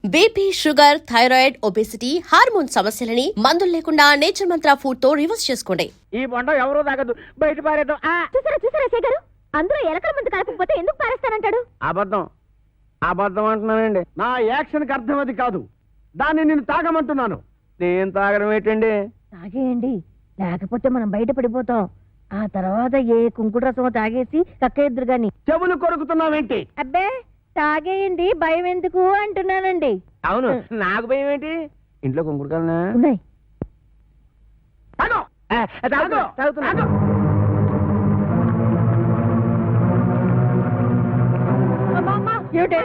BP, sugar, thyroid, obesity, hormone సమస్యలని మందులు లేకుండా నేచర్ మంత్ర ఫుడ్ తో రివర్స్ చేసుకోండి. ఈ బొండ ఎవరో తాగదు, బయట పారేద్దాం. చూసారా శేఖర్, అందరూ ఎలకల మందు కలపకపోతే ఎందుకు పారేస్తానంటాడు? అబద్ధం అబద్ధం అంటున్నానండి. నా యాక్షన్కి అర్థం అది కాదు. దాన్ని నేను తాగమంటున్నాను. నేను తాగడం ఏంటండి? తాగేయండి, లేకపోతే మనం బయట పడిపోతాం. ఆ తర్వాత ఏ కుంకుడు రసమో తాగేసి కక్కేద్దరు గాని. చెవులు కొరుకుతున్నావేంటి? అబ్బే తాగేయండి, భయం ఎందుకు అంటున్నానండి. అవును, నాకు భయం ఏంటి? ఇంట్లో కుంకుడుకాయనా ఉన్నాయి.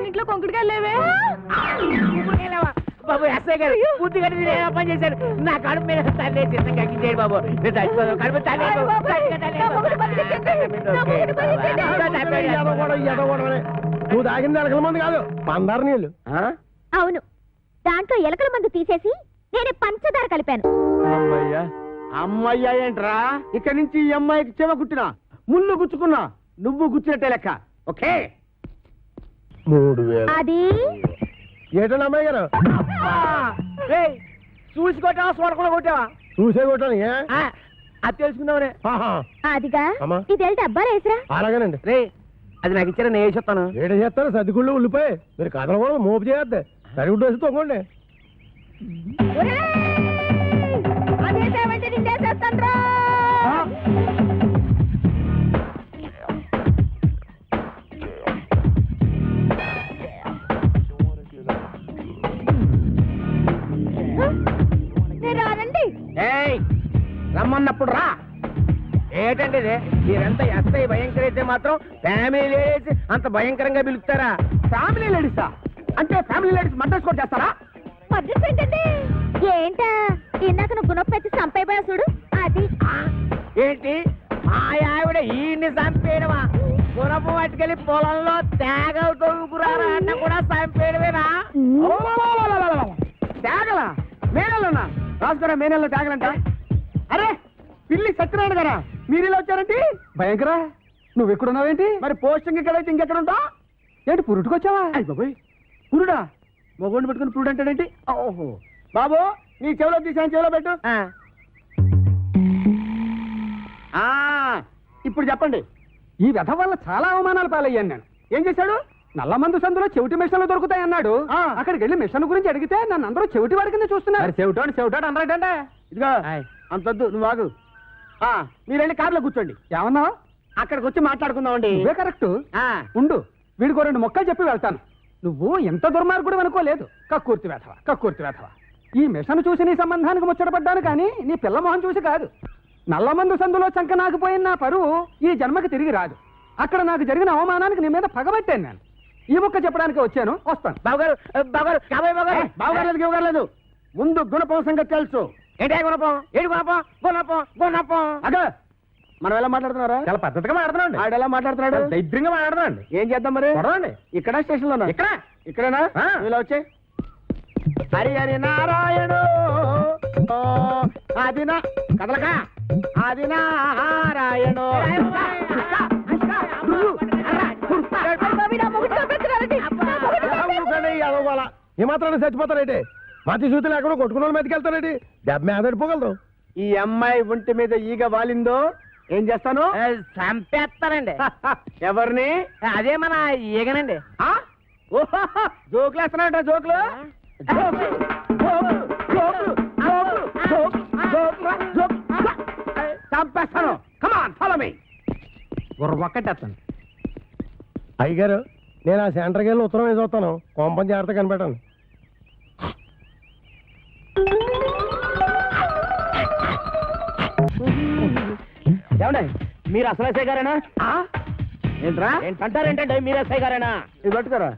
ఇంట్లో కుంకుడుకాయలు లేవే. బాబు ఎస్ఐ గారు బుద్ధి కట్టి పని చేశారు. నా కడుపు మీద తల్లి చిన్న కక్కించేయండి బాబు. నేను చచ్చిపోతాను. కడుపు తల్లి నువ్వు తాగింది ఎలకల మంది కాదు, పందారు నీళ్ళు. అవును, దాంట్లో ఎలకల మందు తీసేసి నేనే పంచదార కలిపాను. అమ్మయ్యా అమ్మయ్యా ఏంట్రా? ఇక్కడి నుంచి ఈ అమ్మాయికి చెవ కుట్టినా, ముళ్ళు గుచ్చుకున్నా, నువ్వు గుచ్చినట్టే లెక్క. ఓకే 3000. అది ఏటండి అమ్మాయి గారు? చూసి కొట్టావా, చూడకుండా కొట్టావా? చూసే కొట్టాను. అది తెలుసుకుందామనే. అదిగా అమ్మా. ఇది డబ్బాలు వేసిరా. అలాగేనండి. రే అది నాకు ఇచ్చారా, నేను వేసేస్తాను. ఏడ చేస్తారు సర్దిగుళ్ళు ఉల్లిపోయి మీరు కథలు కూడా మోపు చేయద్దు. సరిగుడ్డు వేసి తొంగండి. రమ్మన్నప్పుడు రా. ఏంటంటే మీరెంత ఎస్ఐ భయంకర అయితే మాత్రం ఫ్యామిలీ లేడీస్ అంత భయంకరంగా పిలుస్తారా? ఫ్యామిలీ లేడీసా? అంటే ఫ్యామిలీ లేడీస్ మర్డర్ స్కోర్ చేస్తారా? ఏంటా ఇందాక నువ్వు గుణపెట్టి చంపైపోయా చూడు అది. ఏంటి మా ఆవిడ ఈయన్ని చంపేయడమా? గుణపు పట్టుకెళ్ళి పొలంలో తేగలు తొలుగురారా అన్న కూడా చంపేయడమేనా? తేగలా? మేనల్లోనా? రాసుకోరా, మేనల్లో తేగలంట. అరే పిల్లి సత్యనారాయణ గారా, మీరు ఇలా వచ్చారంటే? భయంకర, నువ్వు ఎక్కడున్నావేంటి? మరి పోస్టింగ్ ఎక్కడైతే ఇంకెక్కడ ఉంటా? ఏంటి పురుటుకొచ్చావా? అయ్యి బాబోయ్, పురుడా? మొగోడిని పెట్టుకుని పురుడు అంటాడేంటి? ఓహో బాబు, నీ చెవిలో తీసాను, చెవిలో పెట్టు. ఇప్పుడు చెప్పండి. ఈ వ్యధ వల్ల చాలా అవమానాలు పాలయ్యాను నేను. ఏం చేశాడు? నల్లమందు సందులో చెవిటి మిషన్లు దొరుకుతాయన్నాడు. అక్కడికి వెళ్ళి మిషన్ గురించి అడిగితే నన్ను అందరూ చెవిటి వారి కింద చూస్తున్నారు. చెవిటాడు అన్నాడంటే. ఇదిగో అంతొద్దు, నువ్వు ఆగు. మీరు వెళ్ళి కారులో కూర్చోండి. ఏమన్నా? అక్కడికి వచ్చి మాట్లాడుకుందామండి. నువ్వే కరెక్ట్. ఉండు, వీడికో 2 మొక్కలు చెప్పి వెళ్తాను. నువ్వు ఎంత దుర్మార్గుడు అనుకోలేదు. కక్కుర్తి వేధవ. ఈ మిషన్ చూసి నీ సంబంధానికి ముచ్చటపడ్డాను కానీ నీ పిల్ల మొహం చూసి కాదు. నల్లమందు సందులో చంక నాకుపోయిన నా పరువు ఈ జన్మకి తిరిగి రాదు. అక్కడ నాకు జరిగిన అవమానానికి నీ మీద పగబట్టాను నేను. ఈ మొక్క చెప్పడానికి వచ్చాను, వస్తాను. బావగారు ముందు గుణపం సంగతి తెలుసు. ఏంటే గుణపం? ఏడు గుణపం. అదే మనం ఎలా మాట్లాడుతున్నారా? చాలా పద్ధతిగా మాట్లాడుతున్నాండి. ఆడు ఎలా మాట్లాడుతున్నాడు? దైద్యంగా మాట్లాడుతున్నాండి. ఏం చేద్దాం మరి? ఇక్కడ స్టేషన్ లోనా? ఇక్కడేనా? ఇలా వచ్చే హరి నారాయణు అది నా కదలక అది నారాయణు. ఈ మాత్రాన్ని చచ్చిపోతారేంటి? మతి సూతులు ఎక్కడో కొట్టుకున్న వాళ్ళు మెతికెళ్తారేంటి? దెబ్బ మీద పడిపోగలదు. ఈ అమ్మాయి ఒంటి మీద ఈగ వాలిందో ఏం చేస్తాను? చంపేస్తానండి. ఎవరిని? అదే మన ఈగనండి. జోకులు వేస్తున్నాడ? జోకులు చంపేస్తాను. Come on follow me. ఒక్కటేస్తాను. అయ్యగారు, నేను ఆ సెంటర్కి వెళ్ళి ఉత్తరం వేసి వస్తాను. కోంపం జాగ్రత్త కనిపెట్టాను. ఏమండి, మీరు అసలు ఎస్ఐ గారేనా? ఏంట్రా అంటారేంటంటే మీరు ఎస్ఐ గారేనా? ఇది పట్టుకోరా.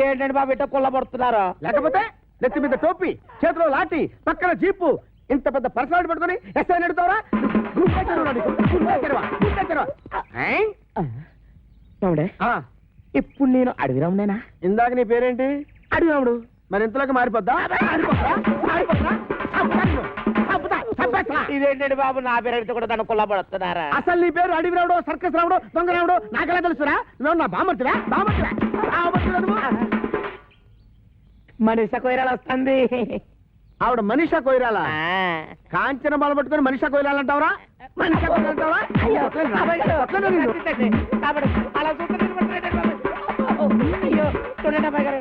ఏంటండి బాబు ఇట్ట కొల్లబడుతున్నారా? లేకపోతే నెత్తి మీద టోపీ, చేతిలో లాఠీ, పక్కన జీపు, ఇంత పెద్ద పర్సనాలిటీ పట్టుకుని ఎస్ఐ నడుతావరా? ఇప్పుడు నేను అడవిరామునేనా? ఇందాక నీ పేరేంటి? అడవిరాముడు. మరి ఇంతలోకి మారిపోద్దా? ఇదేంటండి బాబు, నా పేరు కూడా దాన్ని కొల్లబడుతున్నారా? అసలు నీ పేరు అడవి రావడం, సర్కస్ రావడం, దొంగ రావడం నాకెలా తెలుసురా? నువ్వు నా బామర్తివా? మనిషి కొయ్యరాలు వస్తుంది. ఆవిడ మనిషా కొయ్యరాల? కాంచన బాల పట్టుకొని మనిషా కొయ్యరాలంటావరా? మనిషా కొయ్యరాలంటావా? అయ్యో, అలా అయ్యో చూడండి అబ్బాయి గారు.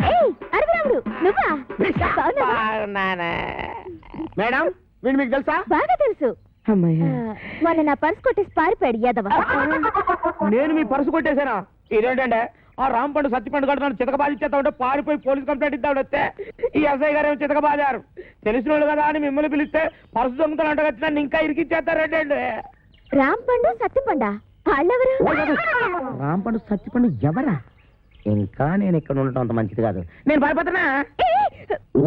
బాగున్నానా? మేడం వీడు మీకు తెలుసా? బాగా తెలుసు. మొన్న నా పర్స్ కొట్టేసి పారిపోయాడు యాదవ. నేను మీ పరుసు కొట్టేశానా? ఇదేంటంటే ఆ రాంపండు సత్తిపండు కడుతున్నాడు చితకబాదిచ్చేస్తా ఉంటే పారిపోయి పోలీస్ కంప్లైంట్ ఇద్దాడు వస్తే ఈ ఎస్ఐ గారు ఏమో చితకబాదారు. తెలిసిన వాళ్ళు కదా అని మిమ్మల్ని పిలిస్తే పరుసు దొంగతలు అంటగచ్చినా ఇంకా ఇరికిచ్చేస్తారంటే. రాంపండు సత్తిపండా వాళ్ళెవరు? రాంపండు సత్తిపండు ఎవరా? ఇంకా నేను ఇక్కడ ఉండటం అంత మంచిది కాదు. నేను పారిపోతున్నా.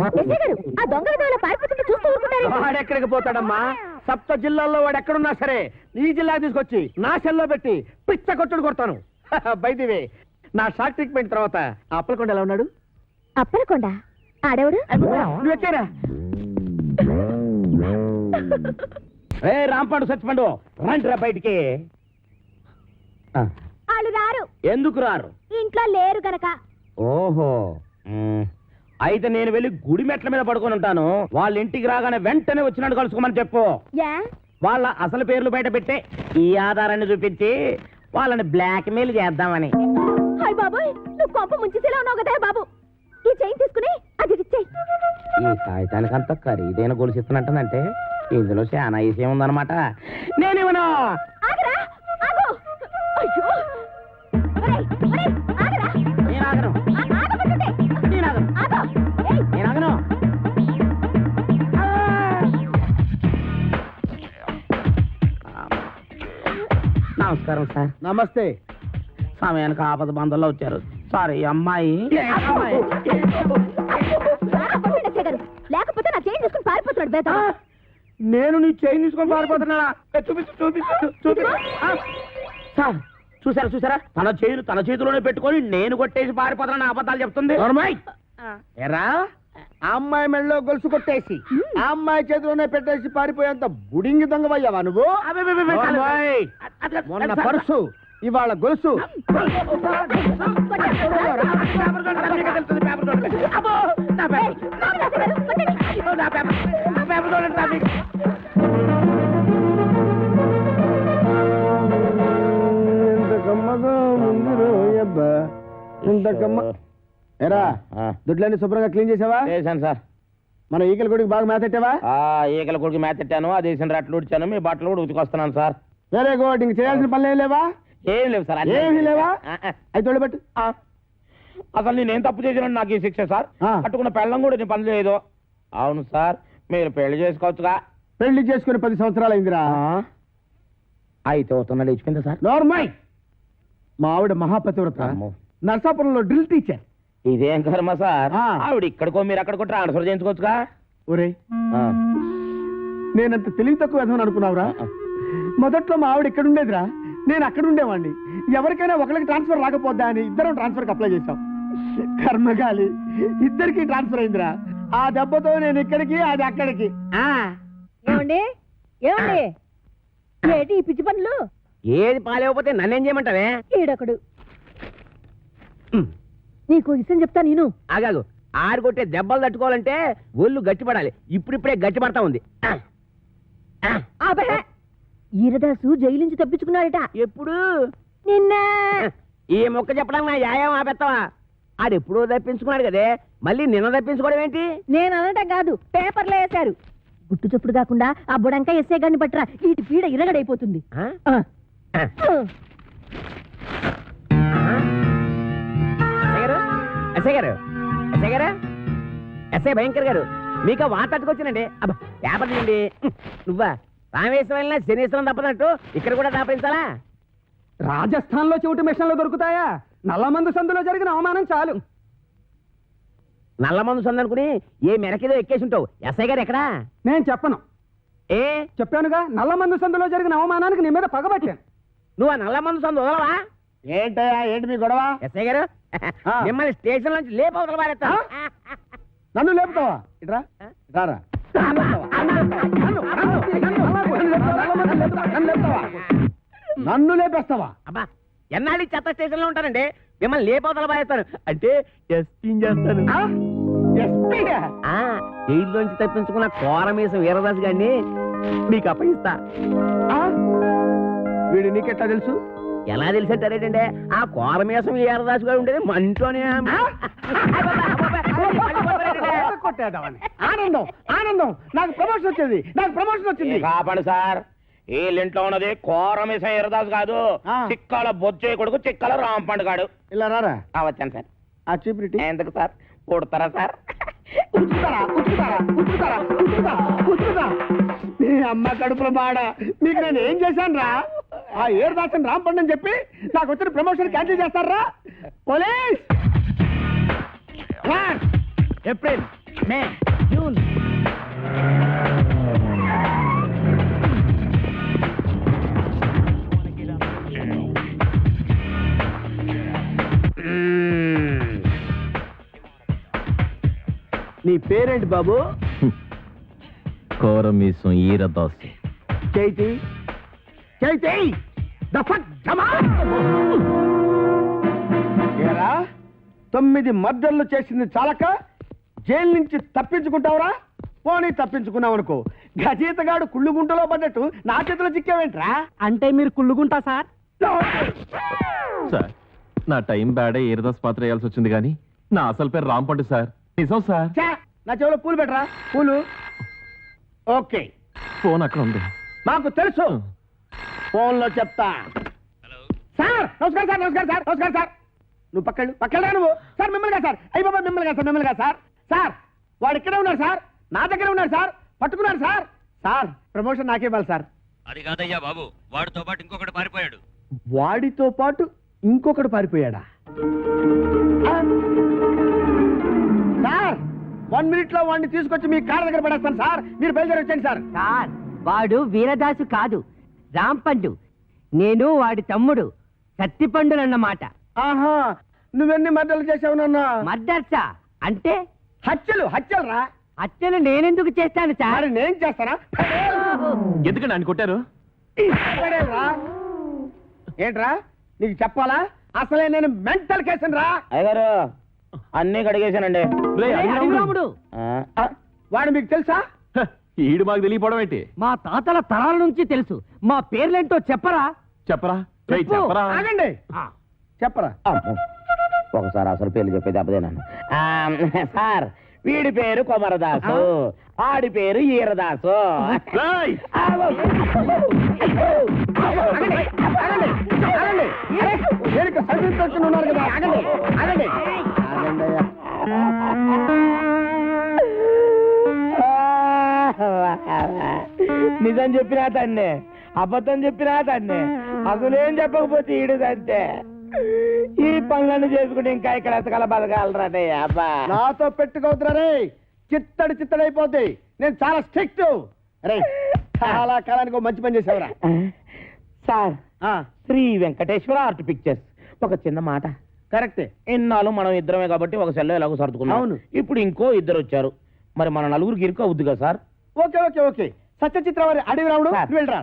ఎస్ఐ గారు, ఆ దొంగ విధంగా పారిపోతుంటే చూస్తూ ఊరుకుంటారు. వాడెక్కడికి పోతాడమ్మా? సప్త జిల్లాల్లో వాడు ఎక్కడున్నా సరే ఈ జిల్లా తీసుకొచ్చి నా సెల్లో పెట్టి పిచ్చ కొట్టుడు కొడతాను. బైదివే నా షాక్ ట్రీట్మెంట్ తర్వాత ఆ అప్పలకొండ ఎలా ఉన్నాడు? అప్పలకొండ ఆడెవడు? నువ్వు ఎక్కారా? ఏ రాంపండు సత్తిపండు రండిరా బయటికి. వాళ్ళు రారు. ఎందుకు రారు? ఇంట్లో లేరు గనక. ఓహో, అయితే నేను వెళ్ళి గుడి మెట్ల మీద పడుకొని ఉంటాను. వాళ్ళ ఇంటికి రాగానే వెంటనే వచ్చినట్టు కలుసుకోమని చెప్పు. వాళ్ళ అసలు పేర్లు బయట పెట్టే ఈ ఆధారాన్ని చూపించి వాళ్ళని బ్లాక్ మెయిల్ చేద్దామని. హాయ్ బాబోయ్, నువ్వు కొంప ముంచేసేలా ఉన్నావు కదా బాబు. ఈ చైన్ తీసుకుని అది ఇచ్చేయ్. ఈ కాగితానికి అంత ఖరీదైన గొలుసు ఇస్తున్నట్టంటే ఇందులో చాలా విషయం ఉందన్నమాట. నేనేమన్నా ఆగరా, ఆగు. అయ్యో, ఒరేయ్, ఒరేయ్, ఆగరా. నేను ఆగను, ఆగమంటుంటే. నేను ఆగను, ఆగు. ఏయ్, నేను ఆగను. నమస్కారం సార్. నమస్తే. సమయానికి ఆపద బంధంలో వచ్చారు. సారీ అమ్మాయి. కొట్టండి ఎస్ఐ గారు, లేకపోతే నా చైన్ తీసుకుని పారిపోతున్నాడు బేట. నేను నీ చైన్ తీసుకొని పారిపోతున్నాడా? చూపించు చూపించు చూపించు. సార్ చూసారా చూసారా, తన చైన్ తన చేతిలోనే పెట్టుకొని నేను కొట్టేసి పారిపోతున్నా అబద్ధాలు చెప్తుంది. ఎరా ఆ అమ్మాయి మెళ్ళలో గొలుసు కొట్టేసి ఆ అమ్మాయి చేతిలోనే పెట్టేసి పారిపోయేంత బుడింగి దొంగవయ్యావా నువ్వు? అమ్మాయి, మొన్న పర్సు ఇవాళ గొలుసు. ఎరా దుడ్లన్నీ శుభ్రంగా క్లీన్ చేసావా? చేశాను సార్. మన ఈకల గుడికి బాగా మేతెట్టావా? ఈకల కొడుకు మేతెట్టాను, అది వేసిన రట్లు ఉడిచాను, మీ బట్టలు కూడా ఉతికొస్తున్నాను సార్. Very good. ఇంక చేయాల్సిన పనులు ఏం లేవా? ఏం లేవు సార్. ఏమీ లేవా? అయితే తోడబెట్టు. అసలు నేనేం తప్పు చేసిన నాకు ఈ శిక్ష సార్? ఆ. పట్టుకున్న పెళ్ళం కూడా నేను పని లేదు. అవును సార్, మీరు పెళ్లి చేసుకోవచ్చుగా. పెళ్లి చేసుకుని 10 సంవత్సరాలు అయిందిరా. అయితే అవుతున్నా లేచిపోయిందా సార్? నార్మల్. మా ఆవిడ మహాపతివ్రత, అమ్మో. నర్సాపురంలో డ్రిల్ టీచర్. ఇదేం కర్మ సార్? ఆ. ఆవిడ ఇక్కడికో మీరు అక్కడికో ట్రాన్స్ఫర్ చేయించుకోవచ్చుగా. ఒరే, నేనంత తెలివి తక్కువ విధమని అనుకున్నావురా? మొదట్లో మా ఆవిడ ఇక్కడ ఉండేదిరా, నేను అక్కడ ఉండేవాడిని. ఎవరికైనా ఒకరికి ట్రాన్స్ఫర్ రాకపోద్దా అని ఇద్దరం ట్రాన్స్ఫర్ అప్లై చేశాం. కర్మగాలి ఇద్దరికి ట్రాన్స్ఫర్ అయిందిరా. ఆ దెబ్బతో నేను ఇక్కడికి, అది అక్కడికి. ఏమండి ఏమండి, ఏంటి ఈ పిచ్చి పనులు? ఏది పాలేకపోతే నన్నేం చేయమంటావే? ఈడొకడు. నీకు విషయం చెప్తా నేను. ఆగాగు, ఆరుకొట్టే దెబ్బలు తట్టుకోవాలంటే ఒళ్ళు గట్టిపడాలి. ఇప్పుడిప్పుడే గట్టిపడతా ఉంది. ఆబహే, ఈరదాసు జైలు నుంచి తప్పించుకున్నాడట. ఎప్పుడు? నిన్న. ఈ మొక్క చెప్పడానికి నా యాయం ఆపెత్తావా? ఆడెప్పుడో తప్పించుకున్నాడు కదే, మళ్ళీ నిన్న తప్పించుకోవడం ఏంటి? నేను అనటం కాదు, పేపర్లో వేశారు. గుట్టు చప్పుడు కాకుండా ఆ బుడంకా ఎస్ఐ గారిని పట్టరా, ఈటి పీడ ఇరగడైపోతుంది. ఎస్ఐ భయంకర్ గారు, మీకు వార్తట్టుకొచ్చానండి. అబ్బా పేపర్ చేయండి. నువ్వా రామేశ్వరం వెళ్ళినా శనీశ్వరం తప్పనట్టు ఇక్కడ కూడా దాపించాలా? రాజస్థాన్ లో చెవిటి మిషన్లు దొరుకుతాయా? నల్లమందు సందులో జరిగిన అవమానం చాలు. నల్ల మందు సందనుకుని ఏ మెరకేదో ఎక్కేసి ఉంటావు. ఎస్ఐ గారు ఎక్కడా? నేను చెప్పను. ఏ చెప్పానుగా, నల్లమందు సందులో జరిగిన అవమానానికి నీ మీద పగబట్టాను. నువ్వు ఆ నల్ల మందు సందు వదలవా? ఏంటయ్యా, ఏంటి మీ గొడవ? ఎస్ఐ గారు మిమ్మల్ని స్టేషన్ నుంచి లేపవతల పారేస్తా. నన్ను లేపుతావా? ఇట్రా రారా. నన్ను లేపేస్తావా? అబ్బా ఎన్నాళ్ళు చెత్త స్టేషన్ లో ఉంటానండి, మిమ్మల్ని లేపోతల బాయేస్తాను అంటే ఎస్టింగ్ చేస్తాను. జైల్లోంచి తప్పించుకున్న కోరమేసం వీరదాస్ గారిని మీకు అప్పగిస్తా. వీడు నీకెట్లా తెలుసు? ఎలా తెలిసంటారేటండి, ఆ కోరమేసం వీరదాస్ గారు ఉండేది మంటోనే. కొట్టేద్దామని. ఆనందం ఆనందం, నాకు ప్రమోషన్ వచ్చింది, నాకు ప్రమోషన్ వచ్చింది. కాపాడు సార్, వీళ్ళింట్లో ఉన్నది కోరమేసం ఎరదాసు కాదు, చిక్కాల బొజ్జయ్య కొడుకు చిక్కాల రాంపండు గాడు. ఇలా రారా, వచ్చాను సార్. ఆ చీపురిటి ఎందుకు సార్, కొడతారా సార్? నీ అమ్మ కడుపుల బాడ, మీకు నేను ఏం చేశాను రా? ఆ ఏరుదాసన్ రాంపండు అని చెప్పి నాకు వచ్చిన ప్రమోషన్ క్యాన్సిల్ చేస్తారా? పోలీస్! ఏప్రిల్, మే, జూన్. నీ పేరేంటి బాబు? కోరమీసం ఈరదాసు. చైతి చైతి ఏరా, 9 మర్డర్లు చేసింది చాలక జైలు నుంచి తప్పించుకుంటావురా? పోనీ తప్పించుకున్నావు అనుకో, గజీతగాడు కుళ్ళుగుంటలో పడ్డట్టు నా చేతిలో చిక్కావేంట్రా? అంటే మీరు కుళ్ళుగుంటా సార్? సార్ నా టైం బ్యాడే ఈరదాస్ పాత్ర వేయాల్సి వచ్చింది కానీ నా అసలు పేరు రాంపండు సార్. నిజం సార్. ఛే, నా చెవిలో పూలు పెట్టరా, పూలు. ఓకే, ఫోన్ అక్కడ ఉంది. మాకు తెలుసు, ఫోన్లో చెప్తా. సార్ నమస్కారం సార్, నమస్కారం సార్, నమస్కారం సార్. నువ్వు పక్కడా నువ్వు? సార్ మిమ్మల్ని కాదు సార్, అయ్యి బాబా మిమ్మల్ని కాదు సార్, మిమ్మల్ని కాదు సార్. సార్ వాడు ఇక్కడే ఉన్నారు సార్, నా దగ్గర ఉన్నారు సార్, పట్టుకున్నారు సార్. సార్ ప్రమోషన్ నాకే ఇవ్వాలి సార్. అది కాదయ్యా బాబు, వాడితో పాటు ఇంకొకటి పారిపోయాడు. వాడితో పాటు ఇంకొకడు పారిపోయాడా? సార్ 1 minute లో వాడిని తీసుకొచ్చి మీ కాళ్ళ దగ్గర పడేస్తాను సార్, మీరు బయలుదేరి వచ్చండి సార్. సార్ వాడు వీరదాసు కాదు, రాంపండు. నేను వాడి తమ్ముడు కత్తిపండునన్నమాట. ఆహా, నువ్వెన్ని మర్డర్లు చేసావు నాన్న? మర్డర్సా అంటే? హత్యలు రా. హత్యలు నేనెందుకు చేస్తాను సార్? మరి నేను చేస్తానా? ఎందుకండి ఆయన కొట్టారు? పడేయరా. ఏంట్రా నీకు చెప్పాలా? అసలే నేను మెంటల్ కేసును రా. అయ్యగారు అన్నీ కడిగేశానండి. రాముడు వాడు మీకు తెలుసా? హ, ఈడు మాకు తెలియపోవడం ఏంటి? మా తాతల తరాల నుంచి తెలుసు. మా పేర్లేంటో చెప్పరా? చెప్పరా? రేయ్, చెప్పు. చెప్పరా? ఆగండి, చెప్పరా. అమ్మో, ఒకసారి అసలు పేర్లు చెప్పేది అబ్బదేనాను. సార్ వీడి పేరు కొమరదాసు, ఆడి పేరు ఈరదాసు. రేయ్! ఉన్నారు కదా, ఆగండి ఆగండి ఆగండి అయ్యా. నిజం చెప్పినా తన్నే, అబద్ధం చెప్పినా తన్నే, అసలేం చెప్పకపోతే ఈడుదంతే. ఈ పనులన్నీ చేసుకుంటే ఇంకా ఇక్కడ ఎతకల బతకాలరానే. అబ్బా నాతో పెట్టుకోవద్దురా రే, చిత్తడిపోద్ది. నేను చాలా స్ట్రిక్ట్ రే. చాలా కాలానికి ఒక మంచి పని చేసావురా. Sir, Sri Venkateswara art pictures ఒక చిన్న మాట. కరెక్టే, ఇన్నాళ్ళు మనం ఇద్దరమే కాబట్టి ఒక సెల్లో ఎలాగో సర్దుకున్నాం. అవును. ఇప్పుడు ఇంకో ఇద్దరు వచ్చారు, మరి మన నలుగురికి ఇరుకు అవుద్ది కదా sir? Okay okay okay. Satyachitra వారి అడవి రాముడు, సార్. నువ్వు వెళ్ళరా.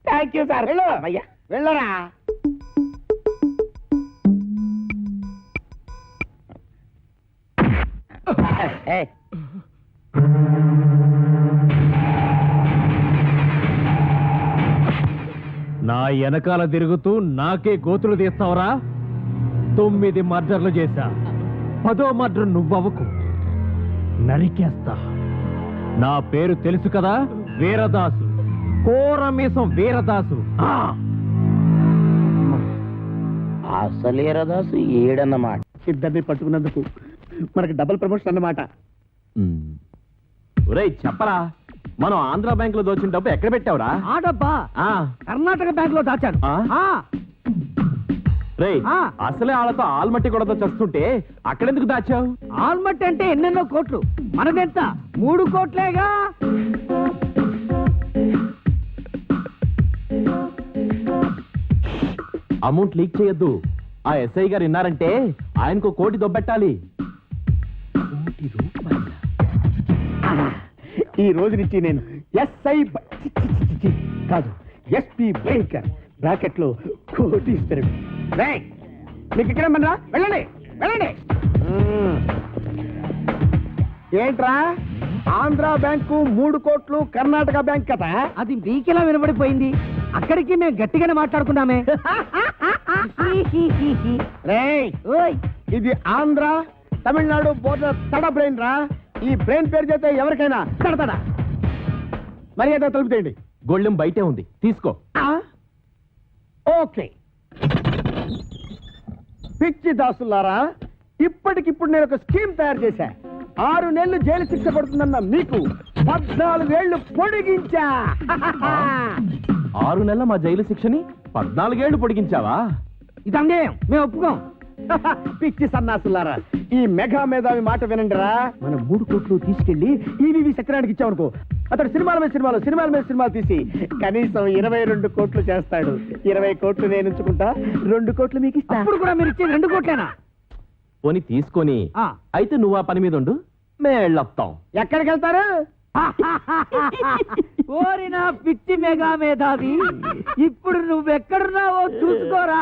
Thank you sir. వెళ్ళు. అయ్యా వెళ్ళరా. ఏయ్. నా వెనకాల తిరుగుతూ నాకే గోతులు తీస్తావరా? 9 మర్డర్లు చేశా, 10వ మర్డర్ నువ్వవుకు, నరికేస్తా. నా పేరు తెలుసు కదా, వీరదాసు, కోరమీసం వీరదాసు. అసలు ఈరదాసు ఏడన్నమాట. ఇద్దరిని పట్టుకున్నందుకు మనకి డబుల్ ప్రమోషన్ అన్నమాట. ఒరేయ్ చెప్పరా, మనం ఆంధ్ర బ్యాంక్ లో దోచిన డబ్బు ఎక్కడ పెట్టావురా? ఆ డబ్బా కర్ణాటక బ్యాంక్ లో దాచాను. రేయ్, అసలే వాళ్ళతో ఆల్మట్టి కూడా చస్తుంటే అక్కడెందుకు దాచావు? ఆల్మట్ అంటే ఎన్నెన్నో కోట్లు, మనదెంత 3 కోట్లేగా. అమౌంట్ లీక్ చేయొద్దు. ఆ ఎస్ఐ గారు విన్నారంటే ఆయనకు 1 కోటి దొబ్బెట్టాలి. ఈ రోజు నుంచి నేను ఎస్ఐ కాదు, ఎస్పీ భయంకర్, బ్రాకెట్ లో కోటీశ్వరుడు. రేయ్, మీకు ఇక్కడ మనరా, వెళ్ళండి వెళ్ళండి. ఏంట్రా, ఆంధ్ర బ్యాంకు 3 కోట్లు, కర్ణాటక బ్యాంక్ కదా? అది మీకెలా వినబడిపోయింది? అక్కడికి మేము గట్టిగానే మాట్లాడుకున్నామే. రేయ్, ఓయ్, ఇది ఆంధ్ర తమిళనాడు బోర్డర్ తడ బ్రెయిన్ రా. ఈ బ్రెయిన్ పేరు చేస్తే ఎవరికైనా తడతడా. మర్యాద తలుపుతేయండి. గొళ్ళెం బయటే ఉంది, తీసుకో. ఓకే. పిచ్చి దాసులారా, ఇప్పటికిప్పుడు నేను ఒక స్కీమ్ తయారు చేశా. 6 నెలలు జైలు శిక్ష పడుతుందన్న మీకు 14 ఏళ్లు పొడిగించా. 6 నెలల మా జైలు శిక్షని 14 ఏళ్లు పొడిగించావా? ఇది అన్యాయం, మేము ఒప్పుకోం. పిచ్చి సన్నాసులారా, ఈ మెగా మేధావి మాట వినండిరా. మనం 3 కోట్లు తీసుకెళ్లి ఈవీవి సత్యనారాయణకి ఇచ్చామనుకో, అతడు సినిమాల మీద సినిమాలు తీసి కనీసం 22 కోట్లు చేస్తాడు. 20 కోట్లు నేను ఉంచుకుంటా, 2 కోట్లు మీకు ఇస్తా. అప్పుడు కూడా మీరు ఇచ్చేది 2 కోట్లేనా? పోని తీసుకొని అయితే నువ్వు ఆ పని మీద ఉండు, మేళ్ళొస్తాం. ఎక్కడికి వెళ్తారు? ఓరి నా పిచ్చి మెగా మేధావి, ఇప్పుడు నువ్వెక్కడున్నావో చూసుకోరా.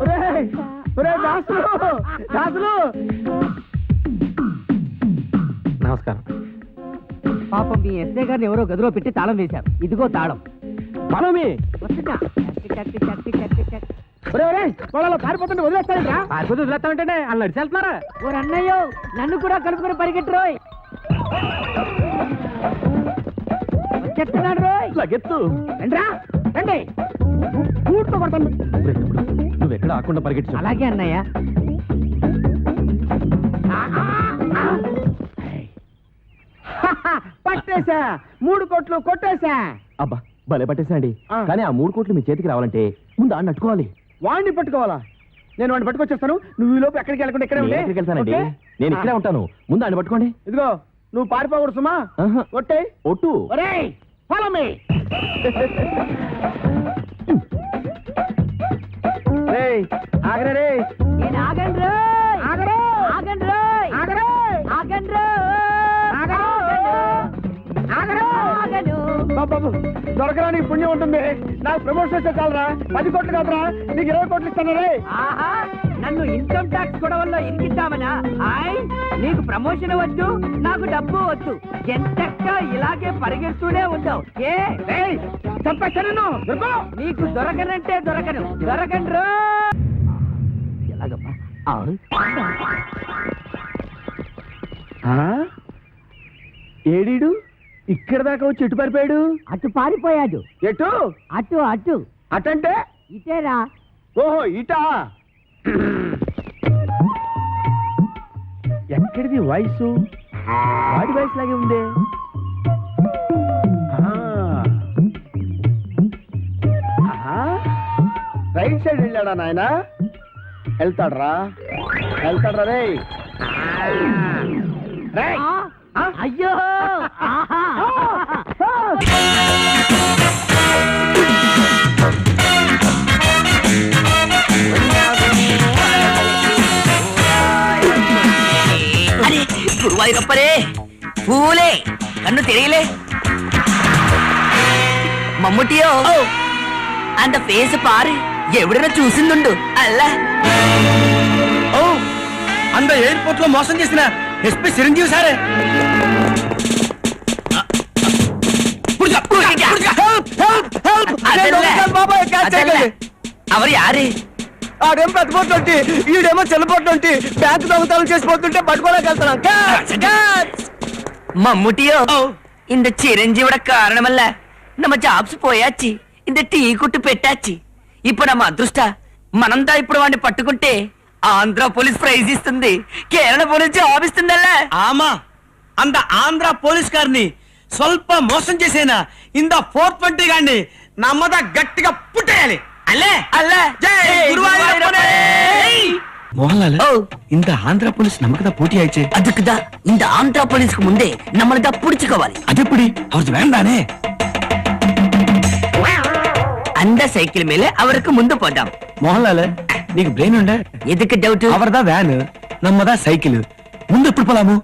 ఒరేయ్, ఒరేయ్ దాసులు. నమస్కారం. పాపం మీ ఎస్ఐ గారిని ఎవరో గదిలో పెట్టి తాళం వేశారు. ఇదిగో తాళం. మనమే వస్తున్నా. వాళ్ళలో పారిపోతుంటే వదిలేస్తారా? పారిపోతే వదిలేస్తామంటే వాళ్ళు నడిచి వెళ్తున్నారా? ఓ అన్నయ్యో, నన్ను కూడా కలుపుకొని పరిగెట్టురోయ్. వచ్చేస్తున్నాడు రోయ్. లగెత్తు. రండిరా, రండి. కూర్చో కొడతాను. నువ్వెక్కడ ఆకుండా పరిగెట్టు. అలాగే అన్నయ్య. పట్టేశా, 3 కోట్లు కొట్టేశా. అబ్బా భలే పట్టేసండి. కానీ ఆ 3 కోట్లు మీ చేతికి రావాలంటే ముందు ఆడిని అట్టుకోవాలి. వాడిని పట్టుకోవాలా? నేను వాడిని పట్టుకొచ్చేస్తాను. నువ్వు ఈ లోపు ఎక్కడికి వెళ్ళకుండా ఇక్కడే ఉండే. ఎక్కడికి వెళ్తానండి? నేను ఇక్కడే ఉంటాను. ముందు ఆడిని పట్టుకోండి. ఇదిగో, నువ్వు పారిపోకూడదు సుమా. కొట్టే ఒట్టు. ఒరేయ్, follow me. రేయ్, ఆగరే రేయ్. నేను ఆగండి రోయ్. ఆగరే. ఆగండి రోయ్. ఆగరే. ఆగండి రోయ్. ఆగరే. ఆగరే. ఆగను. బాబు, దొరకరా నీకు పుణ్యం ఉంటుంది. నాకు ప్రమోషన్ వస్తే చాలరా. 10 కోట్లు కాదురా, నీకు 20 కోట్లు ఇస్తాను రే. ఆహా, నన్ను ఇన్కమ్ ట్యాక్స్ గొడవల్లో ఇరికిద్దామనా? ఆయ్, నీకు ప్రమోషన్ వద్దు, నాకు డబ్బు వద్దు. ఎంతక్క ఇలాగే పరిగెడుతూనే ఉందావు. ఏ రేయ్, చంపేస్తాను. నీకు దొరకనంటే దొరకను. దొరకండి రో. ఎలాగమ్మా? ఏడీడు ఇక్కడ దాకా వచ్చి ఎటు పారిపోయాడు? అటు పారిపోయాడు. ఎటు? అటు అటు అటంటే ఇటేరా. ఓహో, ఇటా. ఎక్కడిది వాయిస్? వాడి వాయిస్ లాగే ఉందే. రైట్ సైడ్ వెళ్ళాడా నాయన? వెళ్తాడ్రా రే. అయ్యో, ఆహా. అరే గురువాయూరప్పరే, పూలే కన్ను தெரியலே. మమ్ముటియో அந்த ఫేస్ పారు ఎవడైనా చూసిందుండు. అల్లా అంద ఎయిర్పోర్ట్ లో మోసం చేసిన ఎస్పీ చిరంజీవి సారే. అవరు యారు? ఆడేం పెద్దపోతుంటే ఈడేమో చెల్లపోతుంటే బ్యాంకు దొంగతనం చేసిపోతుంటే పట్టుకోలేకెళ్తున్నాం. మమ్ముటియో இந்த చిరంజీవుడ కారణమల్ల நம்ம జాబ్స్ పోయాచి, இந்த టీ కుట్టు పెట్టాచి. ఇప్పుడు ನಮ್ಮ అదృష్ట మనంతా ఇప్పుడు వాడిని పట్టుకుంటే ఆంధ్ర పోలీస్ ప్రైజ్ ఇస్తుంది, కేరళ పోలీస్ జాబ్ ఇస్తుందల్ల. ఆమా, అంద ఆంధ్ర పోలీస్ గారిని స్వల్ప మోసం చేసేనా ఇంద 420 గారిని నమ్మద గట్టిగా పుట్టేయాలి. అల్లే అల్లే மோகன்லால் இந்த ஆந்திரா போலீஸ் நமக்கு தான் போட்டி ஆயிடுச்சு. அதுக்குதான் இந்த ஆந்திரா போலீஸ்க்கு முன்னே நம்மள தான் புடிச்சுக்கோవాలి. அது எப்படி? அவருக்கு வேண்டானே. அந்த சைக்கிள் மேல அவருக்கு முந்து போட்டாம். மோகன்லால், నీకు బ్రెయిన్ ఉండే? ఎదుకు డౌట్? అవరదా వ్యాన్, నమ్మదా సైకిల్. ముందు ఎప్పుడు పోలాము?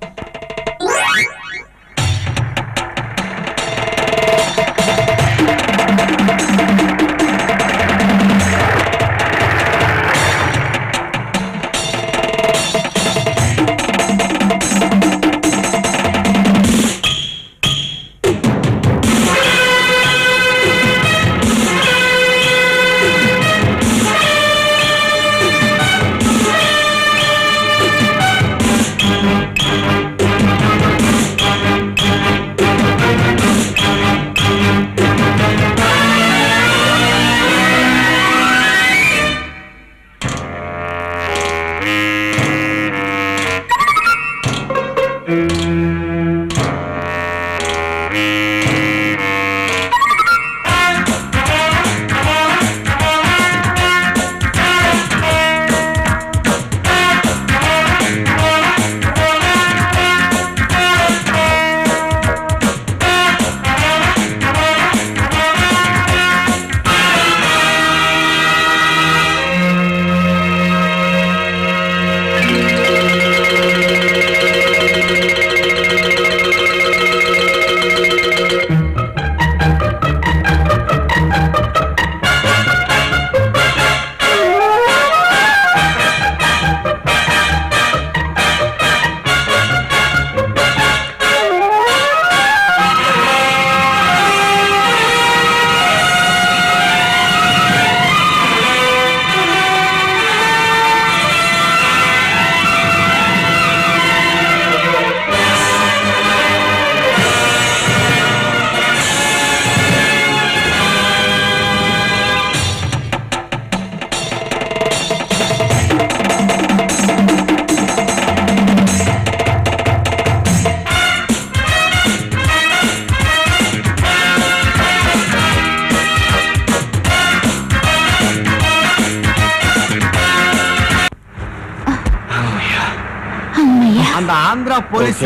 அந்த ஆந்திரா போலீஸ்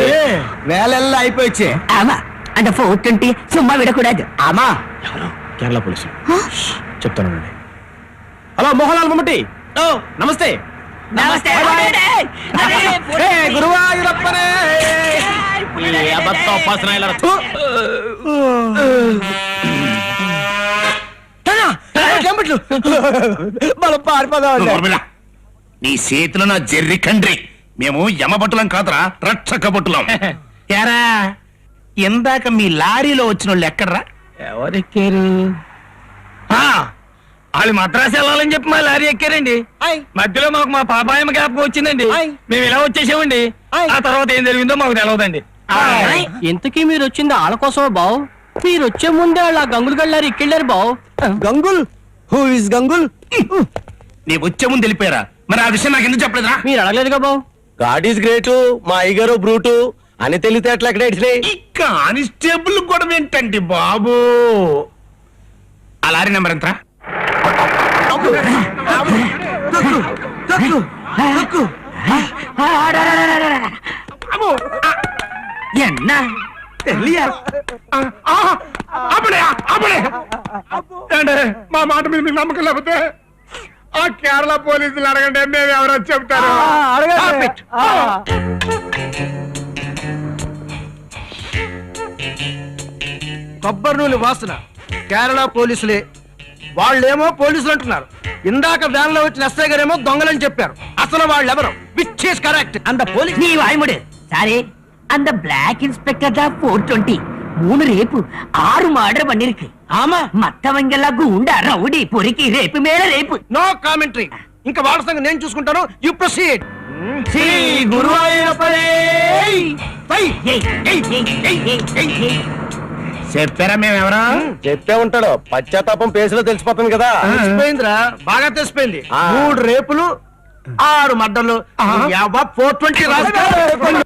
வேலையெல்லாம் అయిపోయిச்சு ஆமா அந்த 420 சும்மா விடக்கூடாது ஆமா కేరళ పోలీసు చెప్తాను. హలో మోహన్లాల్ మమ్మటి నమస్తే. నమస్తే గురువాయూరప్పనే మనం పారిపోదాం. నీ చేతిలో నా జెర్రి కండ్రి. మేము యమబట్టులం కాదురా, రక్షక బట్టులం. ఎరా ఇందాక మీ లారీలో వచ్చిన వాళ్ళు ఎక్కడ్రా? ఎవరెక్కారు? వాళ్ళు మద్రాసు వెళ్ళాలని చెప్పి మా లారీ ఎక్కారండి. మధ్యలో మాకు మా పాపాయమ్మ జ్ఞాపకం వచ్చిందండి. మేము ఇలా వచ్చేసామండి. ఆ తర్వాత ఏం జరిగిందో మాకు తెలియదండి. ఇంతకీ మీరు వచ్చింది వాళ్ళ కోసమా బావు? మీరు వచ్చే ముందే వాళ్ళ గంగులు గళ్ళారు ఇక్కెళ్ళారు బావు. గంగుల్? Who is Gangul? నీ వచ్చే ముందు వెళ్ళిపోయారా? మరి ఆ విషయం నాకు ఎందుకు చెప్పలేదురా? మీరు అడగలేదుగా బావు. గాడ్ ఈస్ గ్రేట్, మా అయ్యగారు బ్రూటు అని తెలితే అట్లా ఎక్కడ ఇచ్చినాయి. కానిస్టేబుల్ కూడా ఏంటండి బాబు? ఆ లారీ నెంబర్ ఎంత? என்ன మా మాట మీద మీకు నమ్మకం లేకపోతే ఆ కేరళ పోలీసులు అడగండి, మేము ఎవరో చెప్తారు. కొబ్బరి నూనె వాసన కేరళ పోలీసులే. వాళ్ళేమో పోలీసులు అంటున్నారు. ఇందాక వ్యాన్ లో వచ్చిన ఎస్ఐ గారేమో దొంగలని చెప్పారు. అసలు వాళ్ళెవరు? Which is correct? அந்த போலீஸ் நீ வாய்முடு சாரி. அந்த பிளாக் இன்ஸ்பெக்டர் தான் 420 3 ரேப்பு 6 மர்டர் பண்ணிருக்கு. ఆమా மத்தவங்க எல்லாம் குண்டா ரவுடி பொறுக்கி ரேப்பு மேல ரேப்பு. No commentary. ఇంకా వాళ్ళ సంగతి నేను చూసుకుంటాను. You proceed. శ్రీ గురువాయూరప్పనే. చెప్పారా మేము ఎవరో? చెప్పే ఉంటాడు, పశ్చాత్తాపం పేసులో తెలిసిపోతుంది కదా. తెలిసిపోయిందిరా, బాగా తెలిసిపోయింది. 3 రేపులు 6 మర్డర్లు. 420 రాసుకో.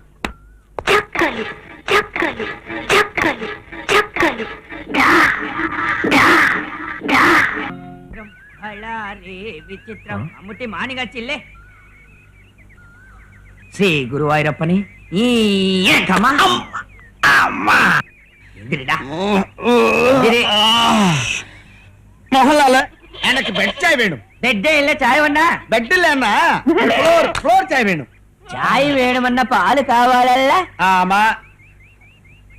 విచిత్రం అమ్ముటి మానిగచ్చిల్లే. శ్రీ గురువాయూరప్పని ఈ కమా అమ్మా மோகன்லால எனக்கு பெட் சாய் வேணும். బెడ్డే ఇల్ల చాయ్ వన్నా బెడ్ இல்லன்னா ఫ్లోర్ చాయ్ వేணும். చాయ్ వేయడమన్న పాలు కావాలల్లా. ఆమా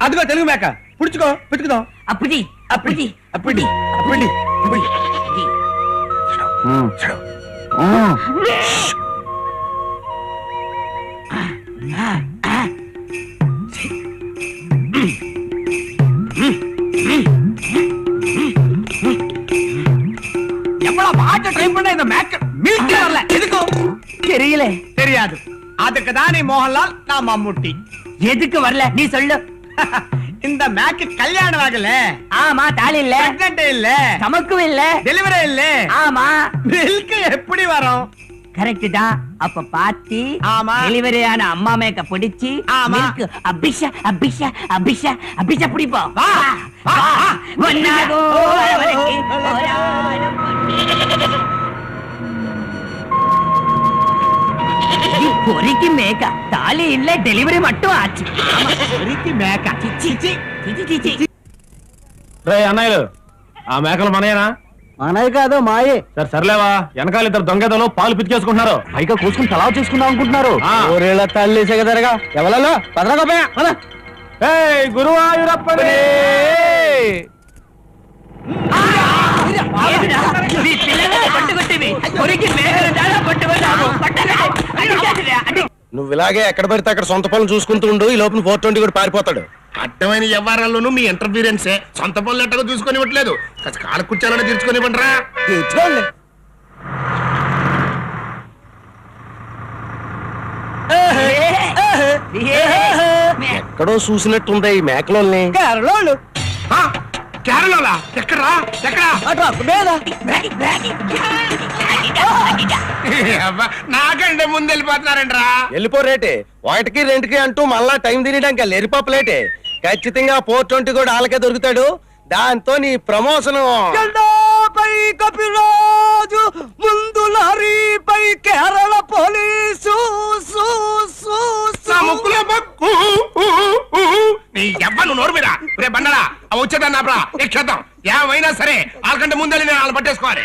అదిగో తెలుగు మేక పుడుచుకో పెట్టుకుదాం. అప్పుది అప్పుది అప్పుడి అప్పుడి అప్పుడి. எவ்வளவு பாட்டு ட்ரை பண்ண இந்த மேக் மில்க் வரல எதுக்கு தெரியல. தெரியாது. அதுக்கு தானே மோகன்லால் நான் மம்முட்டி. எதுக்கு வரல நீ சொல்லு. இந்த மேக் கல்யாணம் ஆகல, ஆமா தாலி இல்ல, பிரெக்னன்ட் இல்ல, சமக்கும் இல்ல, டெலிவரி இல்ல. ஆமா மில்க் எப்படி வரும்? கரெக்ட் தான். அப்ப பாத்தி ஆமா. டெலிவரி ஆன அம்மா மேக்க பிடிச்சி ஆமா. மில்க் அபிஷ அபிஷ அபிஷ அபிஷ பிடிப்போம். வா, வா, வா. ஒன்னாகோ அரவணைக்கு போராடும் பொறிக்கு மேக்க தாலி இல்ல, டெலிவரி மட்டும் ஆச்சு. பொறிக்கு மேக்க சிச்சி சிச்சி சிச்சி. రే అన్నయ్యలు, ఆ మేకలు మనయేనా? మనయ్య కాదు మాయే. సరే సర్లేవా, వెనకాల ఇద్దరు దొంగదలు పాలు పితికేసుకుంటున్నారు. పైగా కూసుకుని తలా చేసుకుందాం అనుకుంటున్నారు. ఊరేళ్ళ తల్లి సెగదరగా ఎవరలో పదరగోపయా పద. ఏయ్ గురువాయూరప్పనే. నీ పిల్లలు పట్టుకొట్టివి పొరికి మేకలు చాలా పట్టుకున్నావు. నువ్వు ఇలాగే ఎక్కడ పడితే అక్కడ సొంత పనులు చూసుకుంటూ ఉండు. ఈ లోపల 420 కూడా పారిపోతాడు. అడ్డమైన వ్యవహారాల్లోనూ మీ ఇంటర్ఫీరెన్సే. సొంత పనులు ఎట్టగా చూసుకొని ఇవ్వట్లేదు. కాళ్ళ కూర్చోాలని తీర్చుకొని ఇవ్వండిరా. తీర్చుకోండి. ఎక్కడో చూసినట్టుంది ఈ మేకలోల్ని. కేరళోళ్ళు కేరళలా? ఎక్కడ్రా? ఎక్కడా? నాకంటే ముందు వెళ్ళిపోతున్నారంట్రా. వెళ్ళిపోరేటే, ఒకటికి రెండుకి అంటూ మళ్ళా టైం తినడానికి వెళ్ళిపోలేటే. ఖచ్చితంగా 420 కూడా వాళ్ళకే దొరుకుతాడు. దాంతో నీ ప్రమోషన్. కపిరాజు ముందు లారీపై కేరళ పోలీసు. ముక్కు నీ ఎవ్వను నోరు మీద రే బండరా వచ్చేదాన్ని ఆపరా ఎక్కేద్దాం ఏమైనా సరే వాళ్ళకంటే ముందే నేను వాళ్ళని పట్టేసుకోవాలి